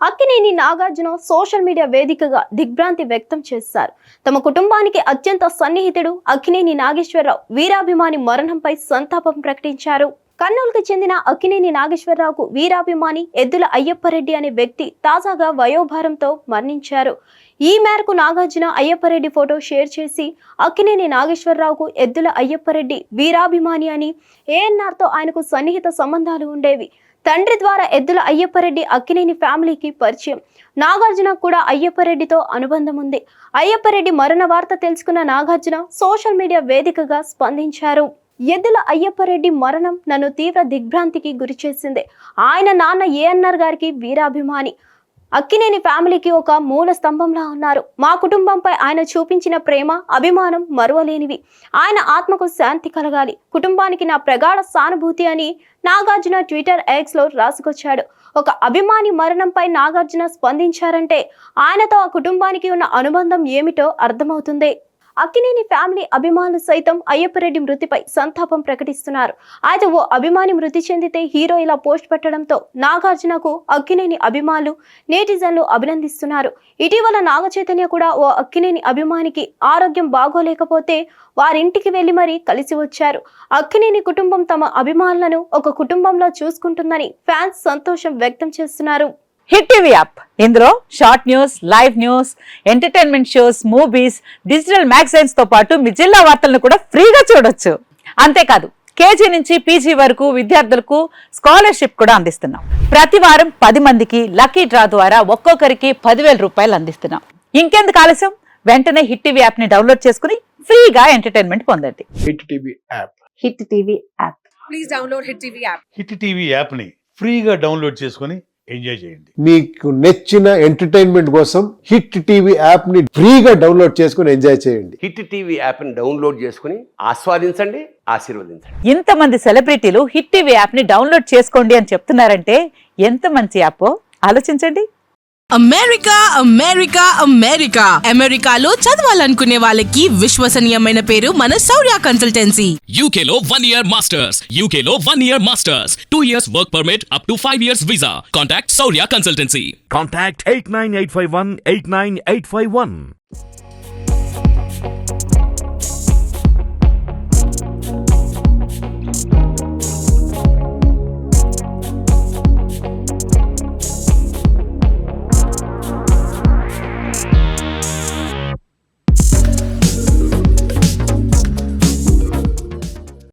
Akkineni Nagarjuna social media వేదికగా దిగ్భ్రాంతి వ్యక్తం చేశారు. తమ కుటుంబానికి అత్యంత సన్నిహితుడు అక్కినేని నాగేశ్వరరావు వీరాభిమాని మరణంపై సంతాపం ప్రకటించారు. కర్నూలుకు చెందిన అక్కినేని నాగేశ్వరరావుకు వీరాభిమాని ఎద్దుల అయ్యప్పరెడ్డి అనే వ్యక్తి తాజాగా వయోభారంతో మరణించారు. ఈ మేరకు నాగార్జున అయ్యప్పరెడ్డి ఫోటో షేర్ చేసి అక్కినేని నాగేశ్వరరావుకు ఎద్దుల అయ్యప్పరెడ్డి వీరాభిమాని అని, ఏఎన్ఆర్తో ఆయనకు సన్నిహిత సంబంధాలు ఉండేవి. తండ్రి ద్వారా ఎద్దుల అయ్యప్పరెడ్డి అక్కినేని ఫ్యామిలీకి పరిచయం. నాగార్జున కూడా అయ్యప్పరెడ్డితో అనుబంధం ఉంది. అయ్యప్పరెడ్డి మరణ వార్త తెలుసుకున్న నాగార్జున సోషల్ మీడియా వేదికగా స్పందించారు. ఎద్దుల అయ్యప్పరెడ్డి మరణం నన్ను తీవ్ర దిగ్భ్రాంతికి గురిచేసింది. ఆయన నాన్న ఏఎన్ఆర్ గారికి వీరాభిమాని. అక్కినేని ఫ్యామిలీకి ఒక మూల స్తంభంలా ఉన్నారు. మా కుటుంబంపై ఆయన చూపించిన ప్రేమ, అభిమానం మరువలేనివి. ఆయన ఆత్మకు శాంతి కలగాలి. కుటుంబానికి నా ప్రగాఢ సానుభూతి అని నాగార్జున ట్విట్టర్ ఎక్స్ లో రాసుకొచ్చాడు. ఒక అభిమాని మరణంపై నాగార్జున స్పందించారంటే ఆయనతో ఆ కుటుంబానికి ఉన్న అనుబంధం ఏమిటో అర్థమవుతుంది. అక్కినేని ఫ్యామిలీ అభిమానులు సైతం అయ్యప్పరెడ్డి మృతిపై సంతాపం ప్రకటిస్తున్నారు. అయితే ఓ అభిమాని మృతి చెందితే హీరో ఇలా పోస్ట్ పెట్టడంతో నాగార్జునకు అక్కినేని అభిమానులు, నెటిజన్లు అభినందిస్తున్నారు. ఇటీవల నాగ చైతన్య కూడా ఓ అక్కినేని అభిమానికి ఆరోగ్యం బాగోలేకపోతే వారింటికి వెళ్లి మరీ కలిసి వచ్చారు. అక్కినేని కుటుంబం తమ అభిమానులను ఒక కుటుంబంలో చూసుకుంటుందని ఫ్యాన్స్ సంతోషం వ్యక్తం చేస్తున్నారు. హిట్ టీవీ యాప్ ఇందులో short news, live news, entertainment shows, movies, digital magazines తో పాటు మీ జిల్లా వార్తలను కూడా ఫ్రీగా చూడొచ్చు. అంతేకాదు కేజీ నుంచి పీజీ వరకు విద్యార్థులకు స్కాలర్షిప్ కూడా అందిస్తున్నాం. ప్రతి వారం 10 మందికి లక్కీ డ్రా ద్వారా ఒక్కొక్కరికి 10,000 రూపాయలు అందిస్తున్నాం. ఇంకెందుకు ఆలస్యం, వెంటనే హిట్ టీవీ యాప్ ని డౌన్లోడ్ చేసుకుని ఫ్రీగా ఎంటర్టైన్మెంట్ పొందండి. Hit TV app. Hit TV app. Please download hit TV app. Hit TV app ని ఫ్రీగా డౌన్లోడ్ చేసుకుని ఎంజాయ్ చేయండి. మీకు నచ్చిన ఎంటర్టైన్మెంట్ కోసం హిట్ టీవీ యాప్ ని ఫ్రీగా డౌన్లోడ్ చేసుకుని ఎంజాయ్ చేయండి. హిట్ టీవీ యాప్ ని డౌన్లోడ్ చేసుకుని ఆస్వాదించండి, ఆశీర్వదించండి. ఇంతమంది సెలబ్రిటీలు హిట్ టీవీ యాప్ ని డౌన్లోడ్ చేసుకోండి అని చెప్తున్నారంటే ఎంత మంచి యాప్ ఆలోచించండి. అమెరికా అమెరికా అమెరికా అమెరికాలో చదవాలనుకునే వాళ్ళకి విశ్వసనీయమైన పేరు మన శౌర్య కన్సల్టెన్సీ. UK లో 1 year masters. UK లో 1 year masters. 2 years work permit up to 5 years visa. Contact Saurya Consultancy. Contact 89851 89851.